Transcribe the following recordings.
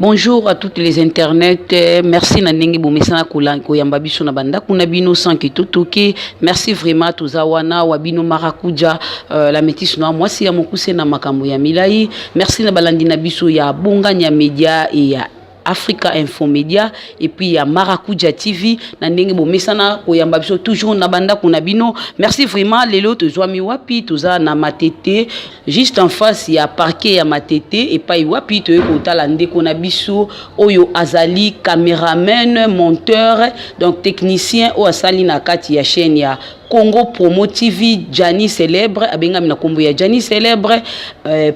Bonjour à toutes les internets. Merci na ndenge bomesana koyamba biso na banda kuna bino sans que totoke. Merci vraiment tozawana wabino marakuja la métisse noire moi si ya mokuse na makambo ya milai. Merci na balandi na biso ya bonganya media et ya Africa Info Media et puis ya Marakuja TV na ndenge bomesana koyamba biso toujours na banda kuna bino. Merci vraiment lelo tozwami wapi toza na Matete juste en face ya parquet ya Matete et pas wapi to ekotala ndeko na biso oyo azali caméraman monteur donc technicien o asali na kati ya chaîne ya Congo Promo TV Jani Célèbre abenga mina kombo ya Jani Célèbre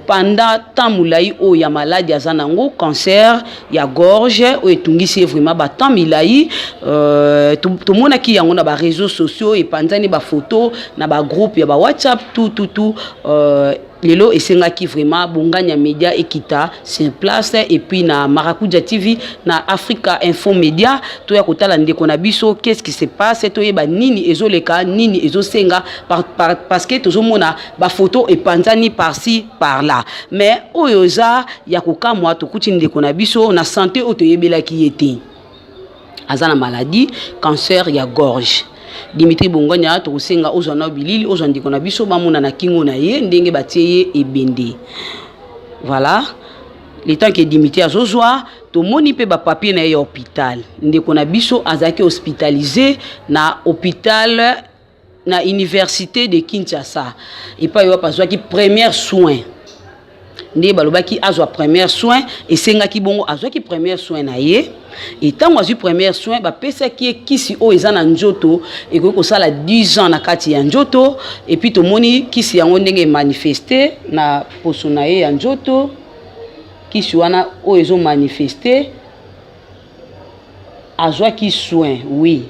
pendant temps mulai o ya maladie azanango cancer ya gorge o etungisi vraiment ba temps milai to mona ki yango na ba réseaux sociaux et panzani ba photo na ba groupe ya ba WhatsApp tout lelo esengaki vraiment bonganya media ekita sur place et puis na Marakuja TV na Africa Info Media to ya kotala ndeko na biso qu'est-ce qui se passe to yeba nini ezoleka nini ezosenga parce que tozomona ba photo et panzani par-ci par-là mais oyoza ya kokamwa to kuti ndeko na biso na santé o to yebelaki yete azana maladie cancer ya gorge Dimitri Bongonya to senga ozana bilili ozandiko na biso bamona na kingo na ye ndenge batieye ebende. Voilà. Le temps que Dimitri azozwa to moni pe ba papier na ye hôpital. Ndeko na biso azaki hospitalisé na hôpital na université de Kinshasa. Et pas yo pas ki premier soin. Ndé balobaki azwa premier soin et senga ki bongo azwa ki premier soin na ye. Et tant que j'ai premier soin, bah pesa qui si o ezana njoto et que ça la 10 ans na kati ya njoto et puis to moni qui si yango ndenge manifester na posonaye ya njoto qui si wana o ezo manifester azwa ki soin oui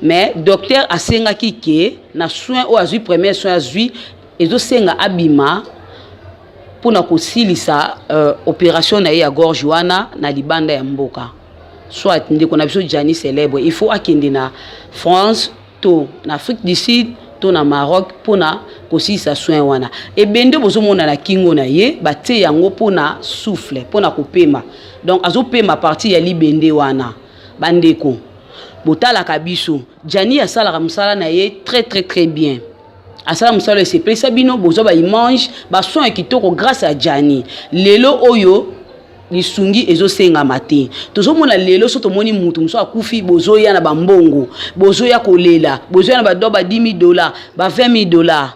mais docteur asenga ki ke na soin o azui premier soin azui ezo senga abima pour na kosilisa opération na ya gorge wana na libanda ya mboka soit ndeko na biso Jani Célèbre il faut akende na France to na Afrique du Sud to na Maroc pona kosilisa soin wana et bende bozomona na kingo na ye batie yango pona souffle pona kopema donc azopema partie ya libende wana bandeko botala kabiso Jani asala musala na ye très bien. Asala musala se pesa bino bozo ba image ba soin kitoko grâce à Jani lelo oyo lisungi ezo senga mate tozomona lelo soto moni mutu muso akufi bozo ya na bambongo bozo ya kolela bozo ya na badoba $10,000 ba $20,000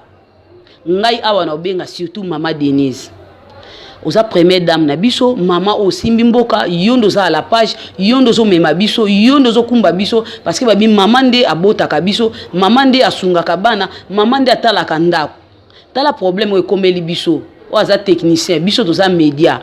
ngai awa na obenga surtout mama Denise oza première dame na biso mama osimbi mboka yondo za à la page yondo zo mema biso yondo zo kumba biso parce que babi mama nde abotaka biso mama nde asungaka bana mama nde atalaka ndako tala problème o ekomeli biso o aza technicien biso toza média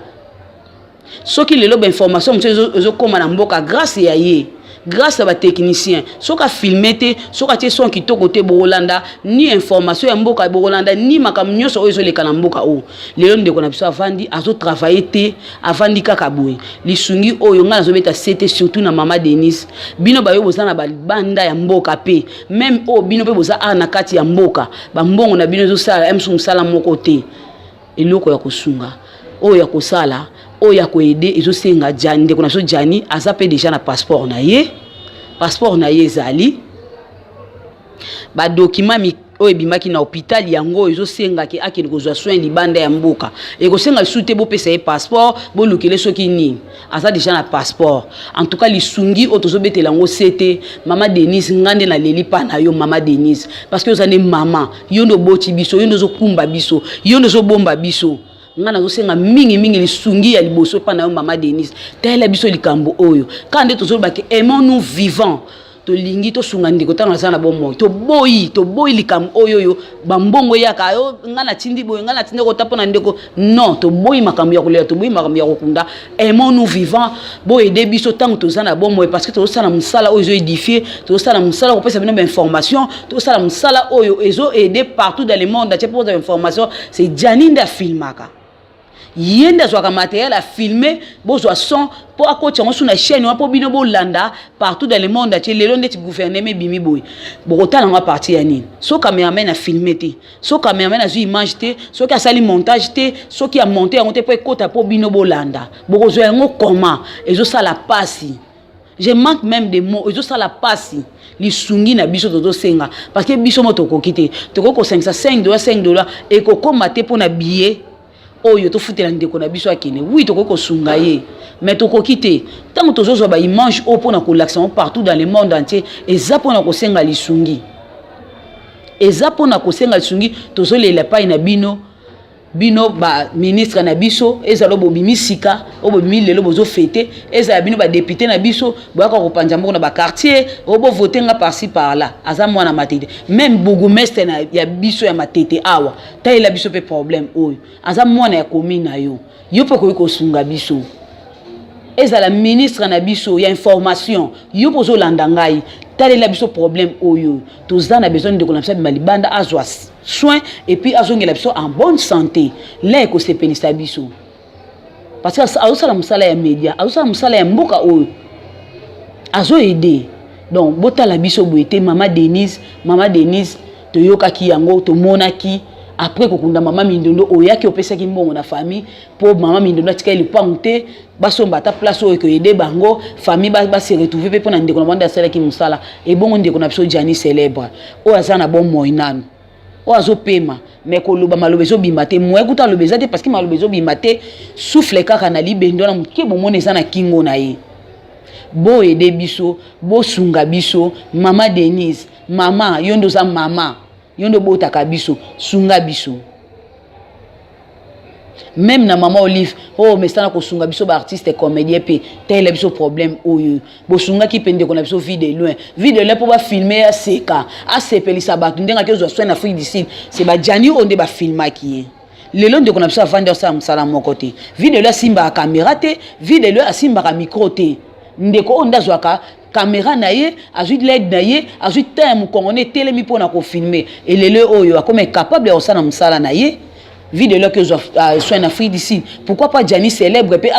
soki lelo ba information mso ezo koma na mboka grâce ya ye grâce à ba technicien soka filmer te soka tie son kitoko te Bolanda ni information ya mboka Bolanda ni makamnyoso oyo ezoleka na mboka o lelo ndeko na biso avandi azo travailler te avandi kaka boye lisungi oyo ngana zobeta c'était surtout na mama Denise bino bayo bozana ba banda ya mboka pe même o bino pe boza na kati ya mboka ba mbongo na bino zo sala musala moko te eloko ya kosunga oyo ya kosala oya ko aider ezosenga Jani ndeko na so Jani azape déjà na passeport na ye zali ba document mi oyo bimaki na hôpital yango ezosenga ke akene kozwa soin libanda ya mboka e kosenga soute bo pesa ye passeport bo lukele soki ni aza déjà na passeport en tout cas lisungi otozobetela ngo c'était mama Denise ngande na leli pa na yo mama Denise parce que ozane mama yondo boti biso yondo zo kumba biso yondo zo bomba biso ngana zo senga mingi lisungi ya liboso pa na yo mama Denise tela biso likambo oyo kande tozoba ke aimons nous vivants to lingi to sunga ndiko tanga sana bomo to boyi likambo oyo bambongo yaka yo ngana tindi boyo ngana tinde ko tapona ndeko non to boyi makambo ya kolela to boyi makambo ya kokunda aimons nous vivants boye de biso tango to zana bomo parce que to sala musala oyo édifier to sala musala ko pesa bino information to sala musala oyo ezo aider partout dans le monde à propos d'information c'est Jani nda filmaka yenda zwaka matériel à filmer bozwa son pour akocha sur na chaîne pour bino bolanda partout dans le monde ati lelo ndeti gouvernement bimi boy bokotana nga parti ya nini so cameraman a filmer te so cameraman a image te so ki asali montage te so ki a monter yango te pour ekota pour bino bolanda bokozwa yango comment ezo sala pasi. Je manque même des mots. Et ça la passe. Les sungi na biso toto senga. Parce que biso moto kokite. Toko ko 5 $5 et ko komate pour na billet. Oh yo to futela ndeko na biso akene. Oui toko ko sunga ye. Mais toko kite. Tant que tozo ba image au pour na ko l'action partout dans le monde entier et ça pour na ko senga les sungi. Et ça pour na ko senga les sungi tozo le pa ina bino ba ministre na biso ezalo bobimi sika obobimi lelo bozo fêter ezala bino ba député na biso boyaka ko panja mboko na ba quartier obo voter nga par-ci par-là aza mwana matete même bourgmestre na ya biso ya matete awa taila biso pe problème oyo aza mwana ya commune na yo pe ko sunga biso ezala ministre na biso ya information yo pozo landa ngai talela biso problème oyo toza na besoin de connaître malibanda azwa soin et puis azongela biso en bonne santé là ko sepelisa biso parce que azosala musala ya media azosala musala ya mboka oyo azo aider donc botala biso boete mama Denise toyokaki yango tomonaki après kokunda mama Mindondo oyaki opesaki mbongo na famille pour mama Mindondo atika lipangu te basomba ta place oyo ko aider bango famille ba se retrouver pe pona ndeko na banda sala ki musala et bongo ndeko na biso Jani célèbre o azana bon moinano o azopema mais ko loba malobezo bimate mo ekuta lobeza te parce que malobezo bimate souffle kaka na libendo na mke bomone za na kingo na ye bo aider biso bo sunga biso mama Denise mama yondo za mama yondo botaka biso sunga biso même na mama Olive oh mais ça ko sunga biso ba artiste comédien pe tel biso problème oyo bo sunga ki pende ko na biso vie de loin pour ba filmer seka a sepelisa ba ndenga ke zo soin na Afrique du Sud c'est ba Jani onde ba filma ki lelo ndeko na biso vendre ça msala mon côté vie de loin simba caméra te vie de loin simba ka micro te ndeko onda zwaka caméra na ye azui LED na ye azui time congolais telemi pona ko filmer et lelo oyo akome capable ya osana msala na ye vidéo là que soit en Afrique du Sud pourquoi pas Jani célèbre et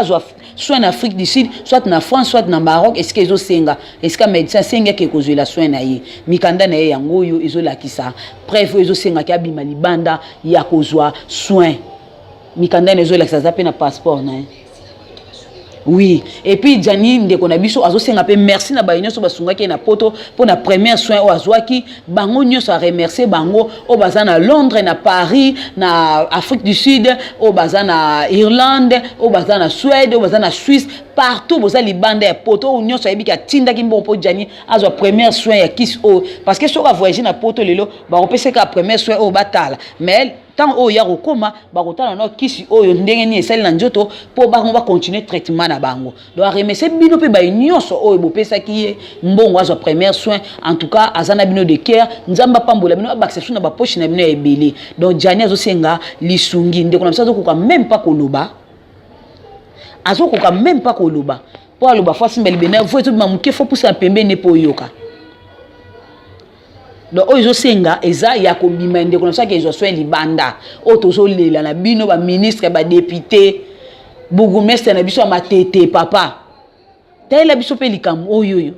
soit en Afrique du Sud soit en France soit en Maroc est-ce que ils ont senga est-ce que médecin senga que cause la soin na ye mikanda na ye yango yo ils ont la kisa bref ils ont senga ki abima libanda ya kozwa soin mikanda na zo la kisa zape na passeport na ye. Oui, et puis Jani ndeko na biso azo senga pe merci na ba nyonso basunga ki na poto pour na premier soin o azwaki bango nyonso a remercier bango o bazana Londres na Paris na Afrique du Sud o bazana Irlande o bazana Suède o bazana Suisse partout boza libanda ya poto o nyonso yebi ka tinda ki mbo po Jani azwa premier soin ya kis o parce que soka voyager na poto lelo ba opese ka premier soin o batala mais tant o ya kokoma ba kotana no kisi oyo ndenge ni esali na njoto po ba va continuer traitement na bango donc remercier bino pe ba nyonso oyo bopesa ki mbongo azwa premier soin en tout cas azana bino de cœur nzamba pambola bino ba exception na ba poche na bino ya ebele donc Jani azosenga lisungi ndeko na biso ko même pas koloba azokoka même pas koloba po aloba fois simba libena vous tout mamuke faut pousser pembeni po yoka. Donc oyo senga eza ya kobima ndeko na ça que zo soin libanda o tozo lela na bino ba ministre ba député bourgmestre na biso matete papa tayela biso pe likam oyo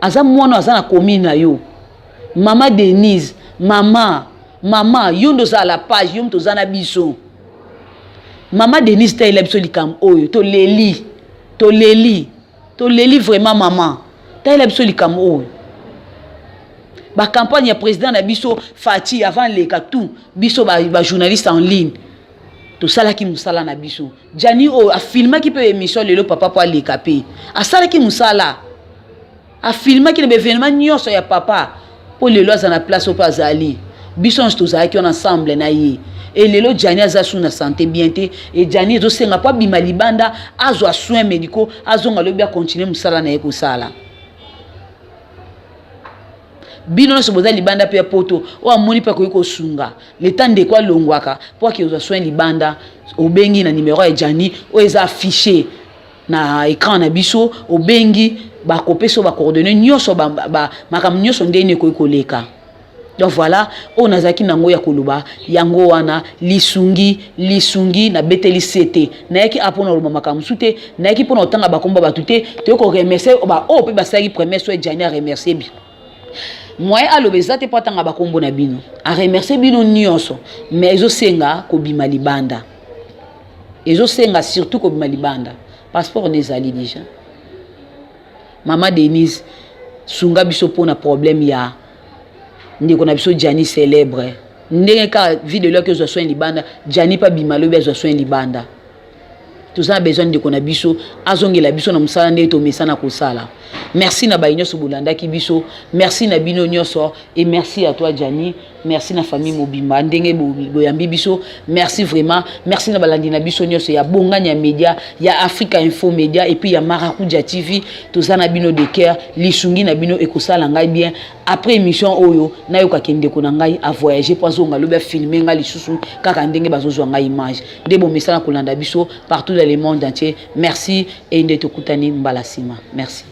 aza mwana aza na commune na yo mama Denise mama yondo za la page yom toza na biso mama Denise tayela biso likam oyo to leli vraiment mama tayela biso likam oyo ba campagne ya président na biso Fati avant les tout biso ba journaliste en ligne to sala ki musala na biso Jani o a filma ki pe émission lelo papa po les capé a sala ki musala a filma ki le événement nyonso ya papa po lelo za na place au pazali biso on toza ki on ensemble na ye et lelo Jani aza sous na santé bien te et Jani zo senga pa bima libanda azwa soins médicaux azonga lo bia continuer musala na ye ko sala bino no soboza libanda pe poto o amoni pa ko sunga le temps de quoi longwaka pour que os soin libanda obengi na numéro ya Jani o eza affiché na écran na biso obengi ba kopeso ba coordonnées nyonso ba makam nyonso ndene ko koleka Donc voilà, on a zaki nango ya koluba, yango wana, lisungi na beteli sete. Na yaki apona luma makamsute, na yaki pona otanga bakomba batute, te ko remercier ba o pe basaki premier soit Jani a remercier bi. Moi alobeza te patanga bakombo na bino. A remercier bino nyonso, mais ezo senga ko bima libanda. Ezo senga surtout ko bima libanda. Passeport nezali déjà. Maman Denise sunga biso pona problème ya ndeko na biso Jani célèbre ndenge ka vie de l'heure que je sois libanda Jani pa bimalo be je sois libanda tout ça a besoin de kona biso azongela biso na musala ndeto mesana ko sala. Merci na bainyo so bolanda ki biso, merci na bino nyoso et merci à toi Jani, merci na famille mobimba ndenge boyambi biso, merci vraiment, merci na balandi na biso nyoso ya bonganya media, ya Africa Info Media et puis ya Maracuja TV, tout ça na bino de cœur, lisungi na bino ekosala ngai bien. Après émission oyo na yoka kende ko na ngai a voyager pour zonga lobe filmer ngai lisusu kaka ndenge bazozwa ngai image. Ndebo mesana kolanda biso partout dans le monde entier. Merci et ndetokutani mbalasima. Merci.